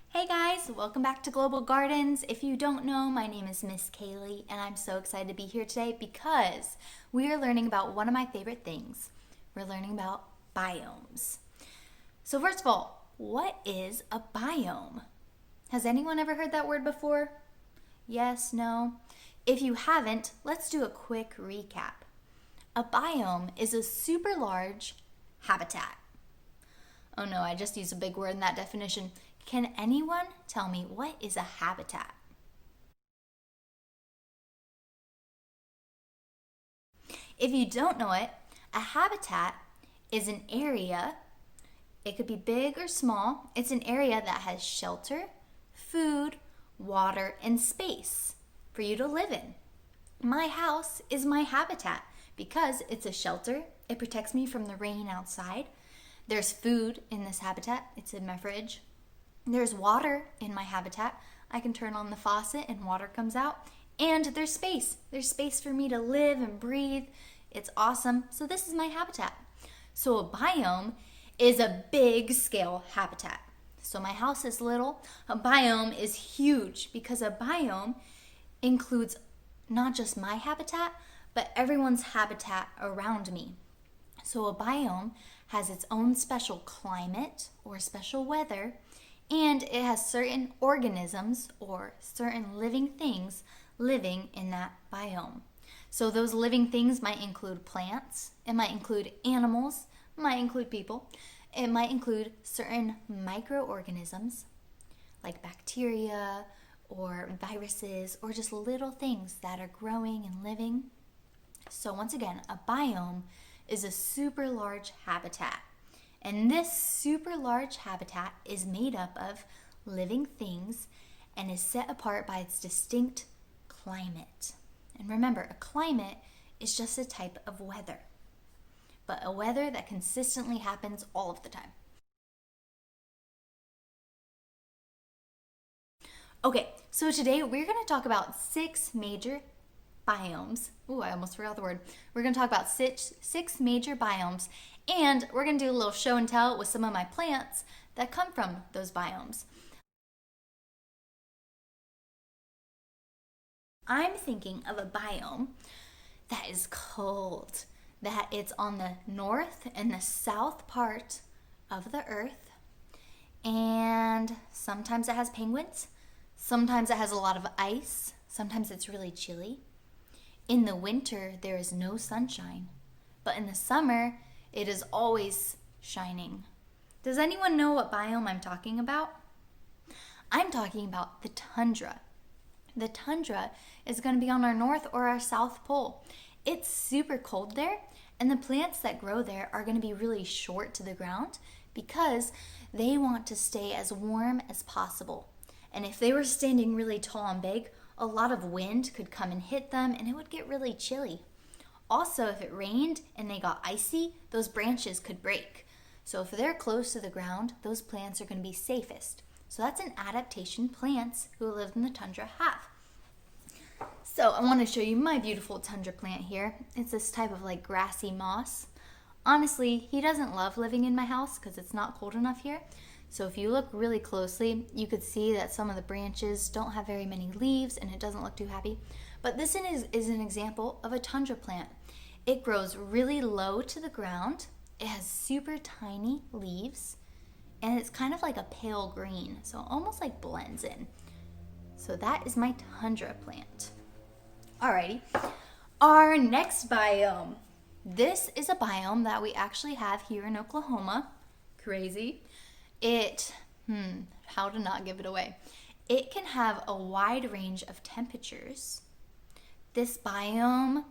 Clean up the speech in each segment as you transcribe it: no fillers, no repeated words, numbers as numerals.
Hey guys, welcome back to Global Gardens. If you don't know, my name is Miss Kaylee and I'm so excited to be here today because we are learning about one of my favorite things. We're learning about biomes. So first of all, what is a biome? Has anyone ever heard that word before? Yes, no? If you haven't, let's do a quick recap. A biome is a super large habitat. Oh no, I just used a big word in that definition. Can anyone tell me what is a habitat? If you don't know it, a habitat is an area, it could be big or small, it's an area that has shelter, food, water, and space for you to live in. My house is my habitat because it's a shelter, it protects me from the rain outside. There's food in this habitat, it's in my fridge. There's water in my habitat. I can turn on the faucet and water comes out. And there's space. There's space for me to live and breathe. It's awesome. So this is my habitat. So a biome is a big scale habitat. So my house is little. A biome is huge because a biome includes not just my habitat, but everyone's habitat around me. So a biome has its own special climate or special weather, and it has certain organisms or certain living things living in that biome. So those living things might include plants, it might include animals, it might include people, it might include certain microorganisms like bacteria or viruses or just little things that are growing and living. So once again, a biome is a super large habitat. And this super large habitat is made up of living things and is set apart by its distinct climate. And remember, a climate is just a type of weather, but a weather that consistently happens all of the time. Okay, so today we're going to talk about 6 major biomes. Ooh, I almost forgot the word. We're going to talk about six major biomes, and we're going to do a little show and tell with some of my plants that come from those biomes. I'm thinking of a biome that is cold, that it's on the north and the south part of the earth, and sometimes it has penguins, sometimes it has a lot of ice, sometimes it's really chilly. In the winter, there is no sunshine, but in the summer, it is always shining. Does anyone know what biome I'm talking about? I'm talking about the tundra. The tundra is going to be on our north or our south pole. It's super cold there, and the plants that grow there are going to be really short to the ground because they want to stay as warm as possible. And if they were standing really tall and big, a lot of wind could come and hit them and it would get really chilly. Also, if it rained and they got icy, those branches could break. So if they're close to the ground, those plants are going to be safest. So that's an adaptation plants who live in the tundra have. So I want to show you my beautiful tundra plant here. It's this type of like grassy moss. Honestly, he doesn't love living in my house because it's not cold enough here. So if you look really closely, you could see that some of the branches don't have very many leaves and it doesn't look too happy. But this is an example of a tundra plant. It grows really low to the ground. It has super tiny leaves and it's kind of like a pale green, so it almost like blends in. So that is my tundra plant. Alrighty, our next biome. This is a biome that we actually have here in Oklahoma. Crazy. How to not give it away. It can have a wide range of temperatures. This biome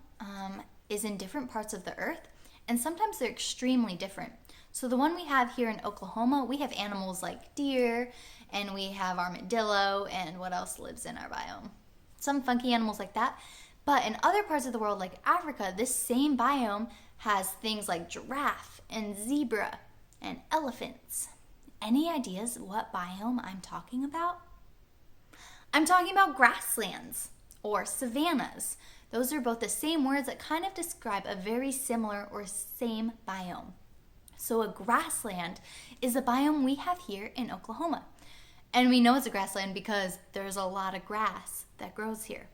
is in different parts of the earth, and sometimes they're extremely different. So the one we have here in Oklahoma, we have animals like deer, and we have armadillo, and what else lives in our biome? Some funky animals like that. But in other parts of the world, like Africa, this same biome has things like giraffe and zebra and elephants. Any ideas what biome I'm talking about? I'm talking about grasslands or savannas. Those are both the same words that kind of describe a very similar or same biome. So a grassland is a biome we have here in Oklahoma. And we know it's a grassland because there's a lot of grass that grows here.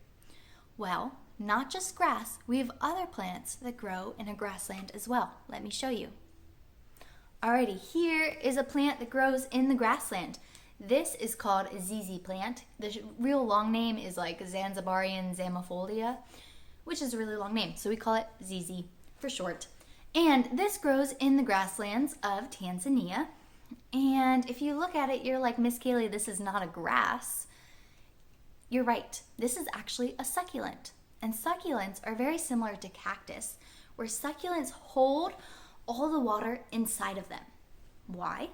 Well, not just grass, we have other plants that grow in a grassland as well. Let me show you. Alrighty, here is a plant that grows in the grassland. This is called a ZZ plant. The real long name is like Zanzibarian Zamifolia, which is a really long name, so we call it ZZ for short. And this grows in the grasslands of Tanzania. And if you look at it, you're like, Miss Kaylee, this is not a grass. You're right. This is actually a succulent. And succulents are very similar to cactus, where succulents hold all the water inside of them. Why?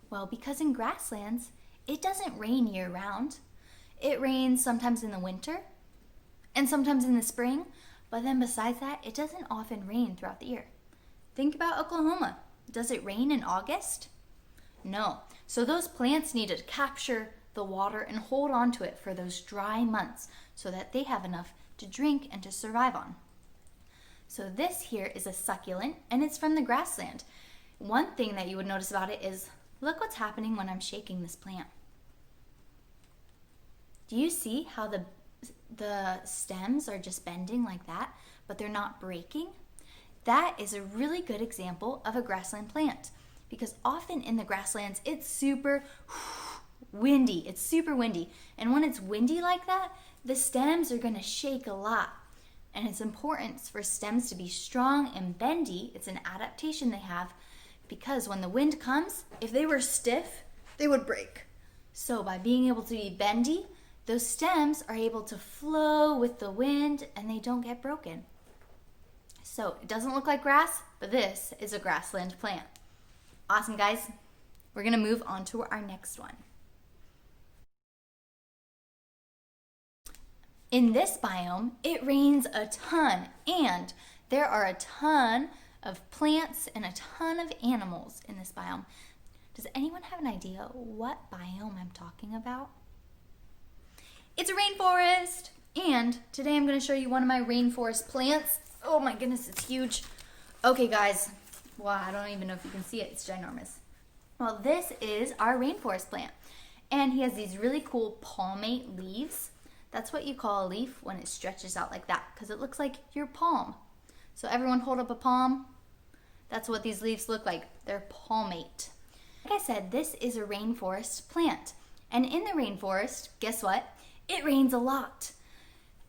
Well, because in grasslands, it doesn't rain year-round. It rains sometimes in the winter and sometimes in the spring, but then besides that, it doesn't often rain throughout the year. Think about Oklahoma. Does it rain in August? No. So those plants need to capture the water and hold on to it for those dry months so that they have enough to drink and to survive on. So this here is a succulent, and it's from the grassland. One thing that you would notice about it is, look what's happening when I'm shaking this plant. Do you see how the stems are just bending like that, but they're not breaking? That is a really good example of a grassland plant, because often in the grasslands, it's super windy. It's super windy. And when it's windy like that, the stems are going to shake a lot. And it's important for stems to be strong and bendy. It's an adaptation they have, because when the wind comes, if they were stiff, they would break. So by being able to be bendy, those stems are able to flow with the wind and they don't get broken. So it doesn't look like grass, but this is a grassland plant. Awesome, guys. We're going to move on to our next one. In this biome, it rains a ton, and there are a ton of plants and a ton of animals in this biome. Does anyone have an idea what biome I'm talking about? It's a rainforest, and today I'm going to show you one of my rainforest plants. Oh my goodness, it's huge. Okay, guys. Wow, I don't even know if you can see it. It's ginormous. Well, this is our rainforest plant, and he has these really cool palmate leaves. That's what you call a leaf when it stretches out like that, because it looks like your palm. So everyone hold up a palm. That's what these leaves look like. They're palmate. Like I said, this is a rainforest plant. And in the rainforest, guess what? It rains a lot.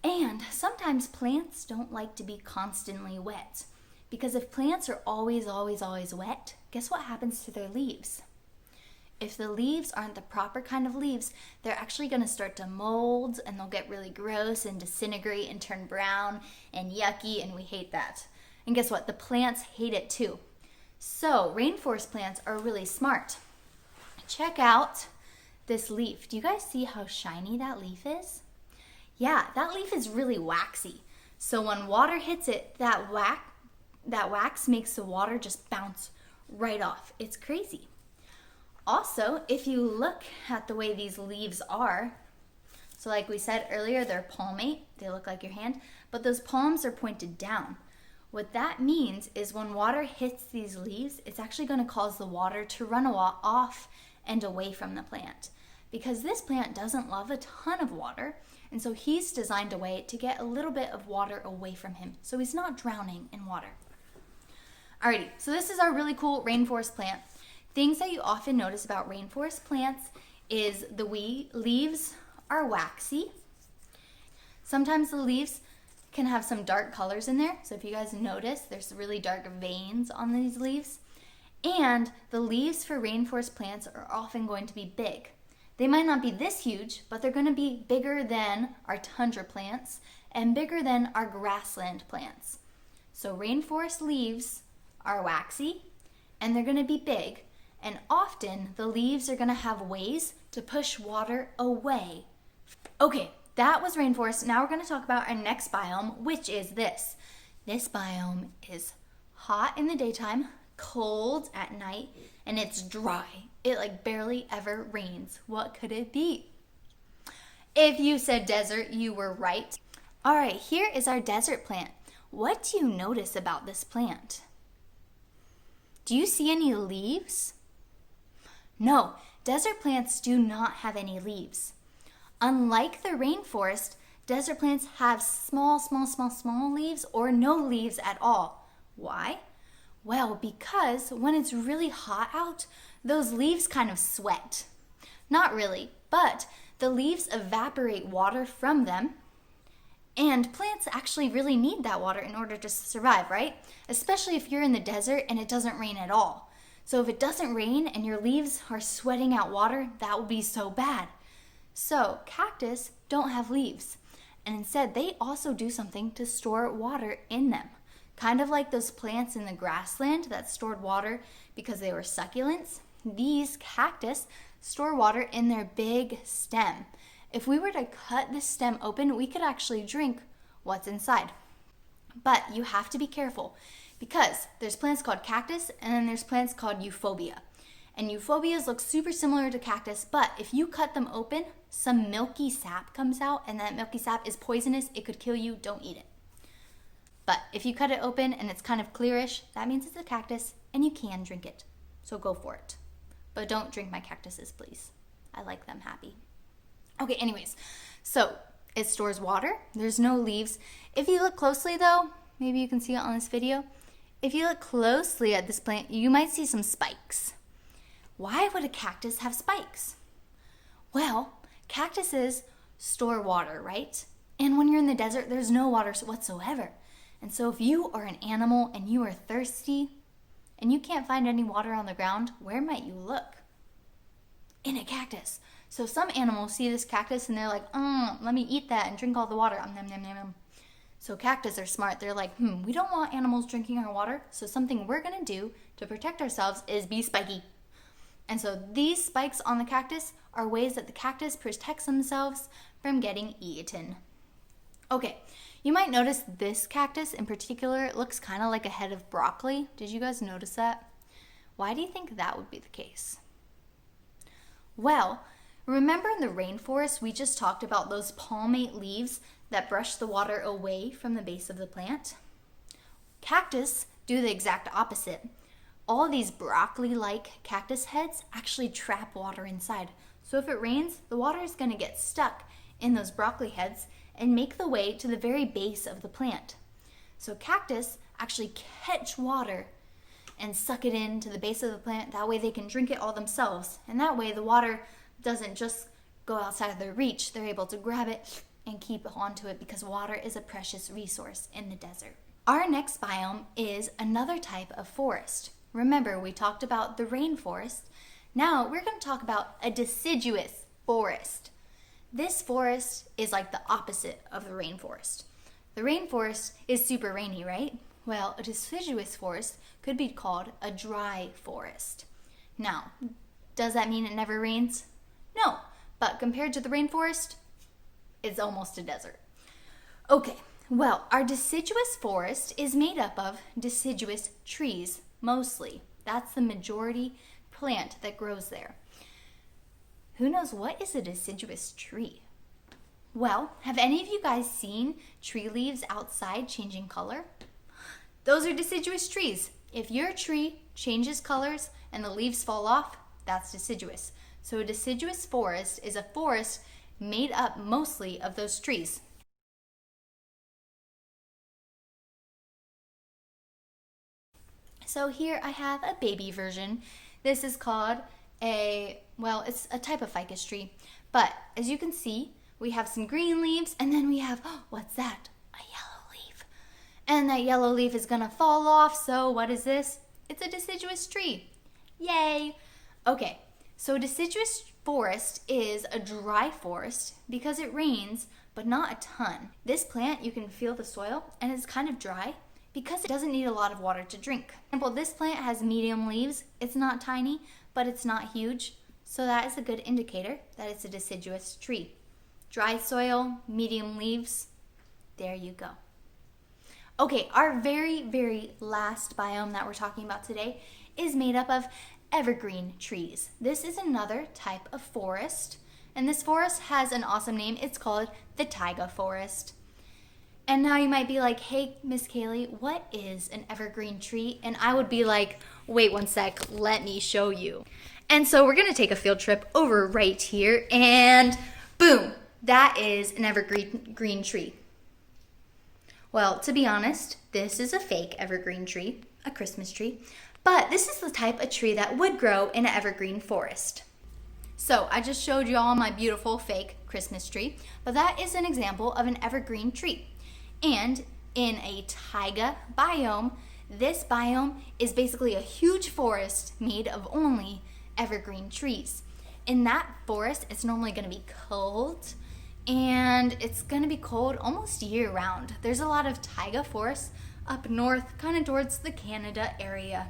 And sometimes plants don't like to be constantly wet, because if plants are always wet, guess what happens to their leaves? If the leaves aren't the proper kind of leaves, they're actually going to start to mold, and they'll get really gross and disintegrate and turn brown and yucky, and we hate that. And guess what? The plants hate it too. So rainforest plants are really smart. Check out this leaf. Do you guys see how shiny that leaf is? Yeah, that leaf is really waxy. So when water hits it, that wax makes the water just bounce right off. It's crazy. Also, if you look at the way these leaves are, so like we said earlier, they're palmate. They look like your hand, but those palms are pointed down. What that means is when water hits these leaves, it's actually going to cause the water to run off and away from the plant, because this plant doesn't love a ton of water, and so he's designed a way to get a little bit of water away from him, so he's not drowning in water. Alrighty, so this is our really cool rainforest plant. Things that you often notice about rainforest plants is the leaves are waxy. Sometimes the leaves can have some dark colors in there. So if you guys notice, there's really dark veins on these leaves. And the leaves for rainforest plants are often going to be big. They might not be this huge, but they're going to be bigger than our tundra plants and bigger than our grassland plants. So rainforest leaves are waxy and they're going to be big. And often the leaves are going to have ways to push water away. Okay, that was rainforest. Now we're going to talk about our next biome, which is this. This biome is hot in the daytime, cold at night, and it's dry. It like barely ever rains. What could it be? If you said desert, you were right. All right, here is our desert plant. What do you notice about this plant? Do you see any leaves? No, desert plants do not have any leaves. Unlike the rainforest, desert plants have small leaves or no leaves at all. Why? Well, because when it's really hot out, those leaves kind of sweat. Not really, but the leaves evaporate water from them, and plants actually really need that water in order to survive, right? Especially if you're in the desert and it doesn't rain at all. So if it doesn't rain and your leaves are sweating out water, that would be so bad. So cactus don't have leaves, and instead they also do something to store water in them. Kind of like those plants in the grassland that stored water because they were succulents, these cactus store water in their big stem. If we were to cut the stem open, we could actually drink what's inside. But you have to be careful because there's plants called cactus and then there's plants called euphorbia. And euphorbias look super similar to cactus, but if you cut them open, some milky sap comes out, and that milky sap is poisonous. It could kill you. Don't eat it. But if you cut it open and it's kind of clearish, that means it's a cactus and you can drink it. So go for it. But don't drink my cactuses, please. I like them happy. Okay, anyways, so it stores water. There's no leaves. If you look closely though, maybe you can see it on this video. If you look closely at this plant, you might see some spikes. Why would a cactus have spikes? Well, cactuses store water, right? And when you're in the desert, there's no water whatsoever. And so if you are an animal and you are thirsty and you can't find any water on the ground, where might you look? In a cactus. So some animals see this cactus and they're like, let me eat that and drink all the water. Nom, nom, nom, nom. So cactus are smart. They're like, we don't want animals drinking our water. So something we're going to do to protect ourselves is be spiky. And so these spikes on the cactus are ways that the cactus protects themselves from getting eaten. Okay, you might notice this cactus in particular looks kind of like a head of broccoli. Did you guys notice that? Why do you think that would be the case? Well, remember in the rainforest, we just talked about those palmate leaves that brush the water away from the base of the plant? Cactus do the exact opposite. All these broccoli-like cactus heads actually trap water inside. So if it rains, the water is going to get stuck in those broccoli heads and make the way to the very base of the plant. So cactus actually catch water and suck it into the base of the plant. That way they can drink it all themselves. And that way the water doesn't just go outside of their reach. They're able to grab it and keep onto it because water is a precious resource in the desert. Our next biome is another type of forest. Remember, we talked about the rainforest. Now we're going to talk about a deciduous forest. This forest is like the opposite of the rainforest. The rainforest is super rainy, right? Well, a deciduous forest could be called a dry forest. Now, does that mean it never rains? No, but compared to the rainforest, it's almost a desert. Okay, well, our deciduous forest is made up of deciduous trees, mostly. That's the majority plant that grows there. Who knows what is a deciduous tree? Well, have any of you guys seen tree leaves outside changing color? Those are deciduous trees. If your tree changes colors and the leaves fall off, that's deciduous. So a deciduous forest is a forest made up mostly of those trees. So here I have a baby version. This is called it's a type of ficus tree. But as you can see, we have some green leaves and then we have, what's that? A yellow leaf. And that yellow leaf is gonna fall off, so what is this? It's a deciduous tree. Yay! Okay, so a deciduous forest is a dry forest because it rains, but not a ton. This plant, you can feel the soil and it's kind of dry because it doesn't need a lot of water to drink. For example, this plant has medium leaves. It's not tiny, but it's not huge. So that is a good indicator that it's a deciduous tree. Dry soil, medium leaves, there you go. Okay, our very, very last biome that we're talking about today is made up of evergreen trees. This is another type of forest, and this forest has an awesome name. It's called the taiga forest. And now you might be like, hey, Miss Kaylee, what is an evergreen tree? And I would be like, wait one sec, let me show you. And so we're gonna take a field trip over right here, and boom, that is an evergreen tree. Well, to be honest, this is a fake evergreen tree, a Christmas tree, but this is the type of tree that would grow in an evergreen forest. So I just showed you all my beautiful fake Christmas tree, but that is an example of an evergreen tree. And in a taiga biome, this biome is basically a huge forest made of only evergreen trees. In that forest, it's normally going to be cold, and it's going to be cold almost year round. There's a lot of taiga forests up north, kind of towards the Canada area.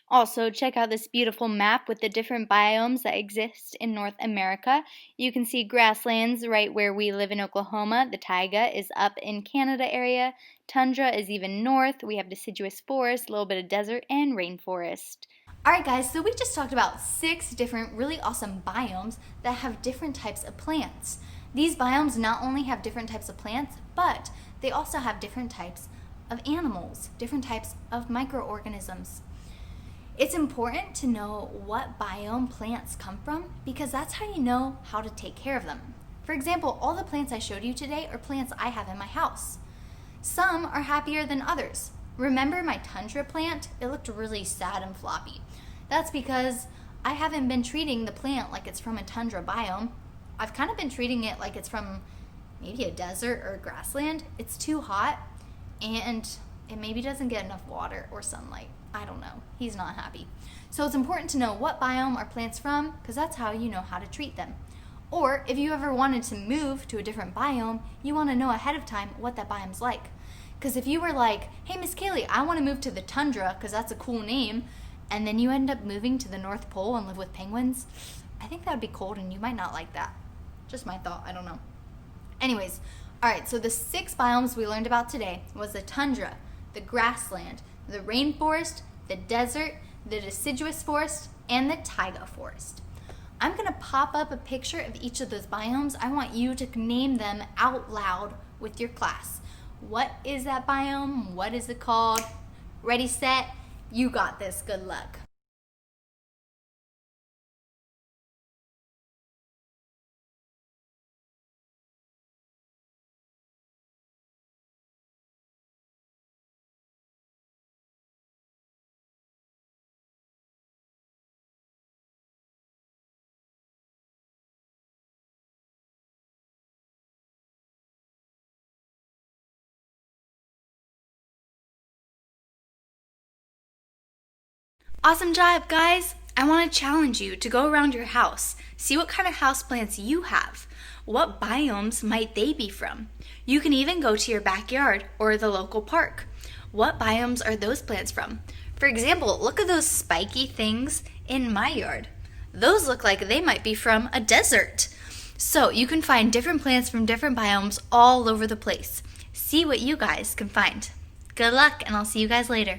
Also, check out this beautiful map with the different biomes that exist in North America. You can see grasslands right where we live in Oklahoma. The taiga is up in Canada area. Tundra is even north. We have deciduous forest, a little bit of desert, and rainforest. Alright guys, so we just talked about 6 different really awesome biomes that have different types of plants. These biomes not only have different types of plants, but they also have different types of animals, different types of microorganisms. It's important to know what biome plants come from because that's how you know how to take care of them. For example, all the plants I showed you today are plants I have in my house. Some are happier than others. Remember my Tundra plant? It looked really sad and floppy. That's because I haven't been treating the plant like it's from a tundra biome. I've kind of been treating it like it's from maybe a desert or a grassland. It's too hot and it maybe doesn't get enough water or sunlight. I don't know. He's not happy. So it's important to know what biome are plants from because that's how you know how to treat them. Or if you ever wanted to move to a different biome, you want to know ahead of time what that biome's like. Because if you were like, hey, Miss Kaylee, I want to move to the tundra because that's a cool name, and then you end up moving to the North Pole and live with penguins, I think that would be cold and you might not like that. Just my thought, I don't know. Anyways, all right, so the 6 biomes we learned about today was the tundra, the grassland, the rainforest, the desert, the deciduous forest, and the taiga forest. I'm gonna pop up a picture of each of those biomes. I want you to name them out loud with your class. What is that biome? What is it called? Ready, set, you got this. Good luck. Awesome job, guys! I want to challenge you to go around your house, see what kind of houseplants you have. What biomes might they be from? You can even go to your backyard or the local park. What biomes are those plants from? For example, look at those spiky things in my yard. Those look like they might be from a desert. So you can find different plants from different biomes all over the place. See what you guys can find. Good luck, and I'll see you guys later.